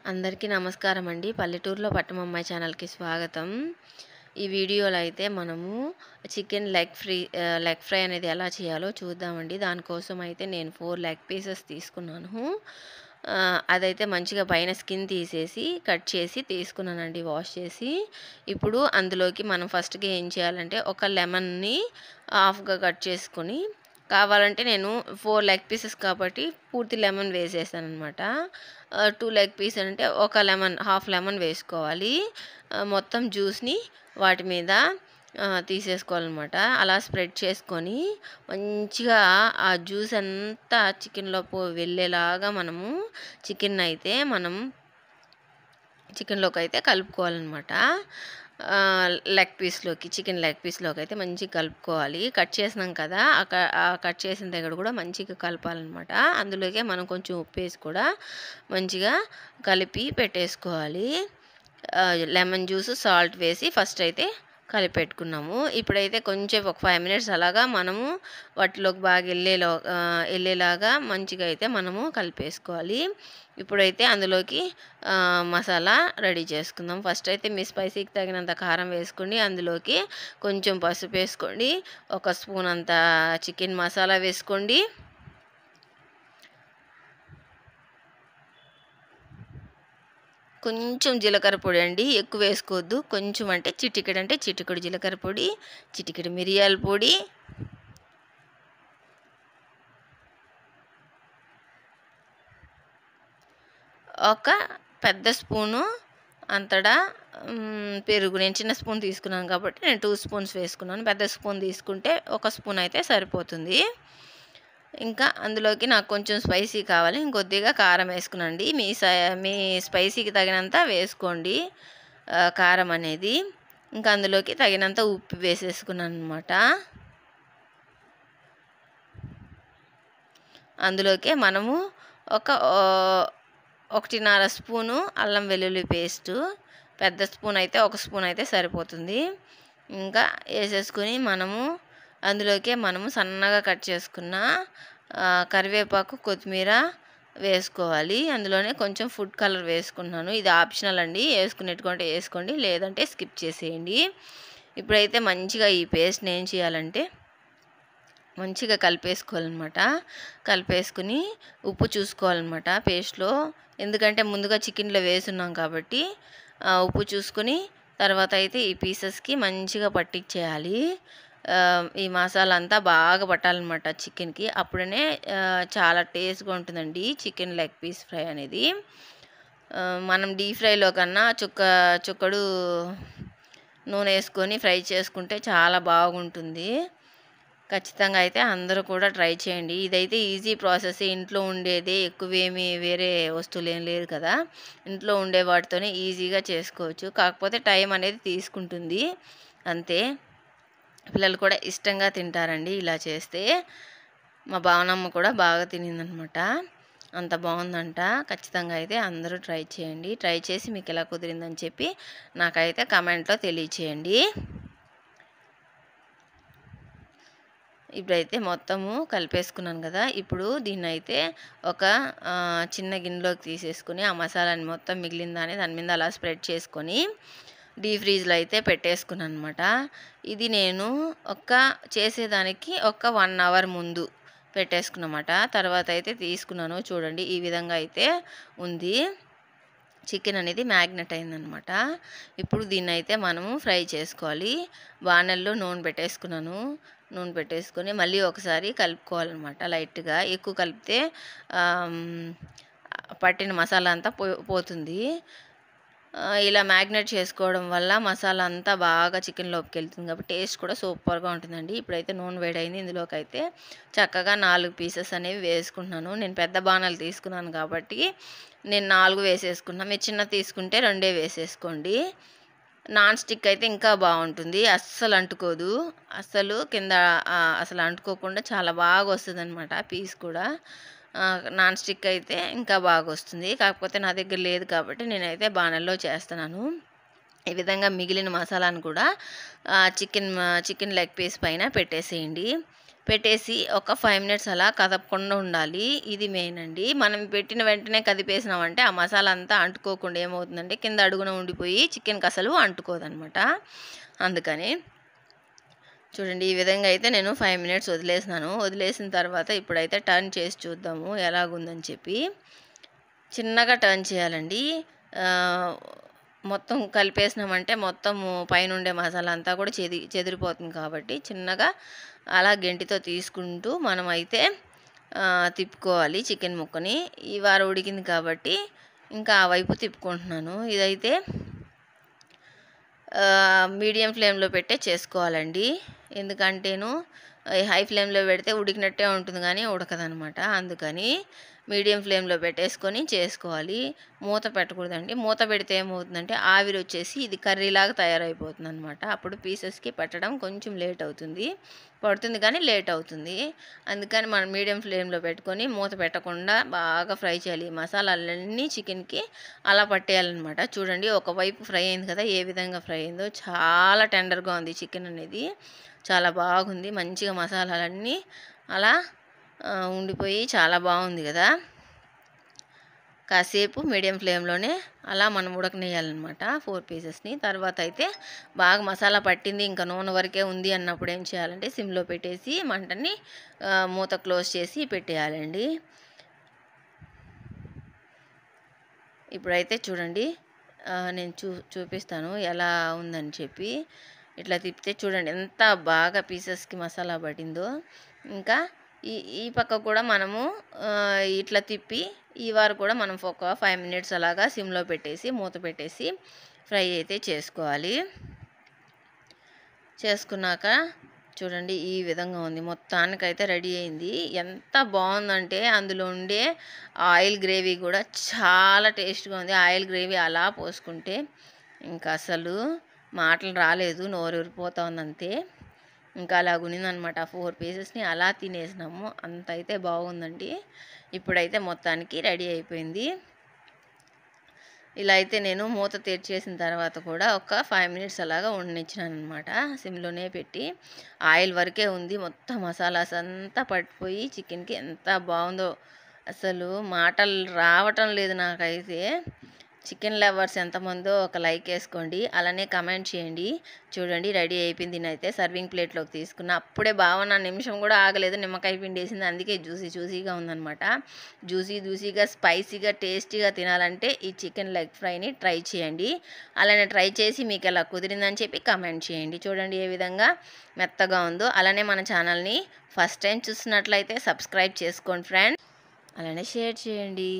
అందరికీ నమస్కారం అండి. పల్లెటూరులో పట్టమమ్మాయి ఛానల్‌కి స్వాగతం. ఈ వీడియోలో అయితే మనము చికెన్ లెగ్ ఫ్రై అనేది ఎలా చేయాలో చూద్దామండి. దానికోసం అయితే నేను 4 లెగ్ పీసెస్ తీసుకున్నాను. అదైతే మంచిగా పైన స్కిన్ తీసేసి కట్ చేసి తీసుకున్నానండి వాష్ చేసి. ఇప్పుడు అందులోకి మనం ఫస్ట్‌గా ఏం చేయాలంటే ఒక లెమన్‌ని హాఫ్‌గా కట్ చేసుకొని కావాలంటే నేను 4 లెగ్ పీసెస్ కాబట్టి పూర్తి లెమన్ వేసేసాననమాట. 2 లెగ్ పీస్ అంటే ఒక లెమన్, హాఫ్ లెమన్ వేసుకోవాలి. మొత్తం జ్యూస్‌ని వాటి మీద తీసేసుకోవాలనమాట. అలా స్ప్రెడ్ చేసుకొని మంచిగా ఆ జ్యూస్ అంతా చికెన్‌లో వెళ్ళేలాగా మనము చికెన్‌లోకైతే కలుపుకోవాలనమాట. చికెన్ లెగ్ పీస్‌లోకి అయితే మంచిగా కలుపుకోవాలి. కట్ చేసినాం కదా! కట్ చేసిన దగ్గర కూడా మంచిగా కలపాలనమాట. అందులోకే మనం కొంచెం ఉప్పేసి కూడా మంచిగా కలిపి పెట్టేసుకోవాలి. లెమన్ జ్యూస్, సాల్ట్ వేసి ఫస్ట్ అయితే కలిపెట్టుకున్నాము. ఇప్పుడైతే కొంచెం ఒక 5 మినిట్స్ అలాగా మనము వాటిలోకి బాగా ఎళ్ళేలాగా మంచిగా అయితే మనము కలిపేసుకోవాలి. ఇప్పుడైతే అందులోకి మసాలా రెడీ చేసుకుందాం. ఫస్ట్ అయితే మీ స్పైసీకి తగినంత కారం వేసుకోండి. అందులోకి కొంచెం పసుపు వేసుకోండి. ఒక స్పూన్ అంత చికెన్ మసాలా వేసుకోండి. కొంచెం జీలకర్ర పొడి అండి, ఎక్కువ వేసుకోవద్దు. కొంచెం అంటే చిటికెడు జీలకర్ర పొడి, చిటికెడు మిరియాల పొడి, ఒక పెద్ద స్పూను అంతటా పెరుగు. నేను చిన్న స్పూన్ తీసుకున్నాను కాబట్టి నేను 2 స్పూన్స్ వేసుకున్నాను. పెద్ద స్పూన్ తీసుకుంటే ఒక స్పూన్ అయితే సరిపోతుంది. ఇంకా అందులోకి నాకు కొంచెం స్పైసీ కావాలి. ఇంకొద్దిగా కారం వేసుకునండి. మీ స్పైసీకి తగినంత వేసుకోండి కారం అనేది. ఇంకా అందులోకి తగినంత ఉప్పు వేసేసుకున్నాను అనమాట. అందులోకి మనము ఒక 1.5 స్పూను అల్లం వెల్లుల్లి పేస్టు, పెద్ద స్పూన్ అయితే ఒక స్పూన్ అయితే సరిపోతుంది. ఇంకా వేసేసుకుని అందులోకే మనము సన్నగా కట్ చేసుకున్న కరివేపాకు, కొత్తిమీర వేసుకోవాలి. అందులోనే కొంచెం ఫుడ్ కలర్ వేసుకున్నాను. ఇది ఆప్షనల్ అండి, వేసుకునేట్టుకుంటే వేసుకోండి, లేదంటే స్కిప్ చేసేయండి. ఇప్పుడైతే మంచిగా ఈ పేస్ట్ని ఏం చేయాలంటే మంచిగా కలిపేసుకోవాలన్నమాట. కలిపేసుకుని ఉప్పు చూసుకోవాలన్నమాట పేస్ట్లో. ఎందుకంటే ముందుగా చికెన్లో వేసున్నాం కాబట్టి ఉప్పు చూసుకుని తర్వాత అయితే ఈ పీసెస్కి మంచిగా పట్టించేయాలి. ఈ మసాలా అంతా బాగా పట్టాలన్నమాట చికెన్కి. అప్పుడనే చాలా టేస్ట్గా ఉంటుందండి చికెన్ లెగ్ పీస్ ఫ్రై అనేది. మనం డీప్ ఫ్రైలో కన్నా చుక్కడు నూనె వేసుకొని ఫ్రై చేసుకుంటే చాలా బాగుంటుంది. ఖచ్చితంగా అయితే అందరూ కూడా ట్రై చేయండి. ఇదైతే ఈజీ ప్రాసెస్, ఇంట్లో ఉండేదే, ఎక్కువేమీ వేరే వస్తువులు ఏం లేదు కదా! ఇంట్లో ఉండే వాటితోనే ఈజీగా చేసుకోవచ్చు. కాకపోతే టైం అనేది తీసుకుంటుంది అంతే. పిల్లలు కూడా ఇష్టంగా తింటారండి ఇలా చేస్తే. మా భావనమ్మ కూడా బాగా తినిందనమాట. అంత బాగుందంట. ఖచ్చితంగా అయితే అందరూ ట్రై చేయండి. ట్రై చేసి మీకు ఎలా కుదిరిందని చెప్పి నాకైతే కామెంట్లో తెలియచేయండి. ఇప్పుడైతే మొత్తము కలిపేసుకున్నాను కదా! ఇప్పుడు దీన్నైతే ఒక చిన్న గిన్నెలోకి తీసేసుకుని ఆ మసాలాని మొత్తం మిగిలిన దాని మీద అలా స్ప్రెడ్ చేసుకొని డీప్ ఫ్రీజ్లో అయితే పెట్టేసుకున్నాను అనమాట. ఇది నేను చేసేదానికి ఒక 1 అవర్ ముందు పెట్టేసుకున్నమాట. తర్వాత అయితే తీసుకున్నాను. చూడండి ఈ విధంగా అయితే ఉంది. చికెన్ అనేది మ్యాగ్నెట్ అయిందనమాట. ఇప్పుడు దీన్నైతే మనము ఫ్రై చేసుకోవాలి. బాణల్లో నూనె పెట్టేసుకొని మళ్ళీ ఒకసారి కలుపుకోవాలన్నమాట లైట్గా. ఎక్కువ కలిపితే పట్టిన మసాలా అంతా పోతుంది. ఇలా మ్యాగ్నేట్ చేసుకోవడం వల్ల మసాలా అంతా బాగా చికెన్లోకి వెళ్తుంది కాబట్టి టేస్ట్ కూడా సూపర్గా ఉంటుందండి. ఇప్పుడైతే నూనె వేడైంది. ఇందులోకి అయితే చక్కగా 4 పీసెస్ అనేవి వేసుకుంటున్నాను. నేను పెద్ద బాణాలు తీసుకున్నాను కాబట్టి నేను 4 వేసేసుకున్నాను. మీరు చిన్న తీసుకుంటే 2 వేసేసుకోండి. నాన్ స్టిక్ అయితే ఇంకా బాగుంటుంది, అస్సలు అంటుకోదు. కింద అసలు అంటుకోకుండా చాలా బాగా వస్తుంది అనమాట పీస్ కూడా. నాన్ స్టిక్ అయితే ఇంకా బాగా వస్తుంది. కాకపోతే నా దగ్గర లేదు కాబట్టి నేనైతే బాణల్లో చేస్తున్నాను. ఈ విధంగా మిగిలిన మసాలాను కూడా చికెన్ లెగ్ పీస్ పైన పెట్టేసేయండి. పెట్టేసి ఒక 5 మినిట్స్ అలా కదపకుండా ఉండాలి. ఇది మెయిన్ అండి. మనం పెట్టిన వెంటనే కదిపేసినామంటే ఆ మసాలా అంతా అంటుకోకుండా ఏమవుతుందంటే కింద అడుగున ఉండిపోయి చికెన్‌కి అసలు అంటుకోదనమాట. అందుకని చూడండి ఈ విధంగా అయితే నేను 5 మినిట్స్ వదిలేసినాను. వదిలేసిన తర్వాత ఇప్పుడైతే టర్న్ చేసి చూద్దాము ఎలాగుందని చెప్పి. చిన్నగా టర్న్ చేయాలండి. ఆహ్, మొత్తం కలిపేసినామంటే మొత్తము పైనుండే మసాలా అంతా కూడా చెదిరిపోతుంది కాబట్టి చిన్నగా అలా గెంటితో తీసుకుంటూ మనమైతే తిప్పుకోవాలి చికెన్ ముక్కని. ఈ వారం ఉడికింది కాబట్టి ఇంకా ఆ వైపు తిప్పుకుంటున్నాను. ఇదైతే మీడియం ఫ్లేమ్‌లో పెట్టే చేసుకోవాలండి. ఎందుకంటేను హై ఫ్లేమ్‌లో పెడితే ఉడికినట్టే ఉంటుంది గానీ ఉడకదనమాట. అందుకని మీడియం ఫ్లేమ్‌లో పెట్టేసుకొని చేసుకోవాలి. మూత పెట్టకూడదండి. మూత పెడితే ఏమవుతుందంటే ఆవిరొచ్చేసి ఇది కర్రీలాగా తయారైపోతుందనమాట. అప్పుడు పీసెస్‌కి పెట్టడం కొంచెం లేట్ అవుతుంది. పడుతుంది కానీ లేట్ అవుతుంది. అందుకని మనం మీడియం ఫ్లేమ్‌లో పెట్టుకొని మూత పెట్టకుండా బాగా ఫ్రై చేయాలి. ఈ మసాలాలన్నీ చికెన్‌కి అలా పట్టేయాలనమాట. చూడండి ఒకవైపు ఫ్రై అయింది కదా! ఏ విధంగా ఫ్రై అయిందో చాలా టెండర్‌గా ఉంది చికెన్ అనేది. చాలా బాగుంది. మంచిగా మసాలాలన్నీ అలా ఉండిపోయి చాలా బాగుంది కదా! కాసేపు మీడియం ఫ్లేమ్‌లోనే అలా మనం ఉడకనియాలనమాట 4 పీసెస్‌ని. తర్వాత అయితే బాగా మసాలా పట్టింది ఇంకా నూనె వరకే ఉంది అన్నప్పుడు ఏం చేయాలంటే సిమ్‌లో పెట్టేసి మంటని మూత క్లోజ్ చేసి పెట్టేయాలండి. ఇప్పుడైతే చూడండి నేను చూపిస్తాను ఎలా ఉందని చెప్పి. ఇట్లా తిప్పితే చూడండి ఎంత బాగా పీసెస్‌కి మసాలా పట్టిందో. ఇంకా ఈ ఈ పక్క కూడా మనము ఇట్లా తిప్పి ఈ వారు కూడా మనం ఒక 5 మినిట్స్ అలాగా సిమ్‌లో పెట్టేసి మూత పెట్టేసి ఫ్రై అయితే చేసుకోవాలి. చేసుకున్నాక చూడండి ఈ విధంగా ఉంది. మొత్తానికైతే రెడీ అయింది. ఎంత బాగుందంటే అందులో ఉండే ఆయిల్ గ్రేవీ కూడా చాలా టేస్ట్‌గా ఉంది. ఆయిల్ గ్రేవీ అలా పోసుకుంటే ఇంకా అసలు మాటలు రాలేదు. నోరూరిపోతా ఉందంతే. ఇంకా అలాగునిందనమాట. 4 పీసెస్‌ని అలా తినేసినాము. అంత అయితే బాగుందండి. ఇప్పుడైతే మొత్తానికి రెడీ అయిపోయింది. ఇలా అయితే నేను మూత తెరిచేసిన తర్వాత కూడా ఒక 5 మినిట్స్ అలాగా ఉండనిచ్చినాననమాట. సిమ్‌లోనే పెట్టి. ఆయిల్ వరకే ఉంది. మొత్తం మసాలాస్ అంతా పట్టిపోయి చికెన్‌కి ఎంత బాగుందో. అసలు మాటలు రావటం లేదు నాకైతే. చికెన్ లవర్స్ ఎంతమందో ఒక లైక్ వేసుకోండి. అలానే కమెంట్ చేయండి. చూడండి రెడీ అయిపోయింది. నేనైతే సర్వింగ్ ప్లేట్లోకి తీసుకున్నా. అప్పుడే భావన నిమిషం కూడా ఆగలేదు. నిమ్మకాయ పిండి వేసింది. అందుకే జ్యూసీగా ఉందనమాట. జ్యూసీగా స్పైసీగా టేస్టీగా తినాలంటే ఈ చికెన్ లెగ్ ఫ్రైని ట్రై చేయండి. అలానే ట్రై చేసి మీకు ఎలా కుదిరిందని చెప్పి కమెంట్ చేయండి. చూడండి ఏ విధంగా మెత్తగా ఉందో. అలానే మన ఛానల్ని ఫస్ట్ టైం చూస్తున్నట్లయితే సబ్స్క్రైబ్ చేసుకోండి ఫ్రెండ్స్. అలానే షేర్ చేయండి.